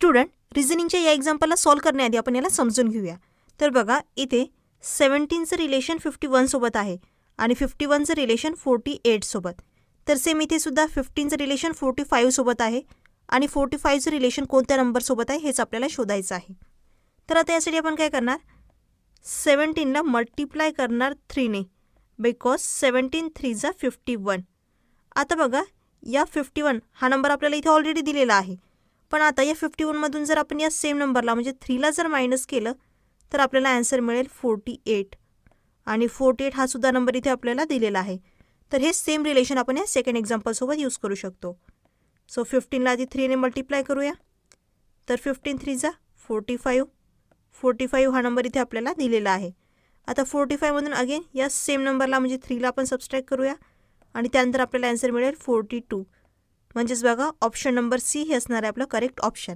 Student, रिझनिंगच्या या एक्झाम्पलला solve करण्याआधी आपण याला समजून घेऊया. तर बघा इथे 17चं रिलेशन 51 सोबत आहे आणि 51चं रिलेशन 48 सोबत. तर सेम इथे सुद्धा 15चं रिलेशन 45 सोबत आहे आणि 45चं रिलेशन कोणत्या नंबरसोबत आहे हेच आपल्याला शोधायचं आहे. तर आता यासाठी आपण काय करणार, 17ला मल्टिप्लाय करणार 3ने, बिकॉज 17 3 जा 51. आता बघा या 51 हा नंबर आपल्याला इथे ऑलरेडी दिलेला आहे, पण आता या 51मधून जर आपण या सेम नंबरला म्हणजे 3ला जर मायनस केलं तर आपल्याला आन्सर मिळेल 48 आणि 48 हा सुद्धा नंबर इथे आपल्याला दिलेला आहे. तर हे सेम रिलेशन आपण या सेकंड एक्झाम्पलसोबत यूज करू शकतो. सो 15ला आधी 3ने मल्टिप्लाय करूया. तर 15 3 जा 45, 45 हा नंबर इथे आपल्याला दिलेला आहे. आता 45मधून अगेन या सेम नंबरला म्हणजे 3ला आपण सबस्ट्रॅक्ट करूया आणि त्यानंतर आपल्याला आन्सर मिळेल 42. म्हणजेच बघा ऑप्शन नंबर सी हे असणार आहे आपलं करेक्ट ऑप्शन.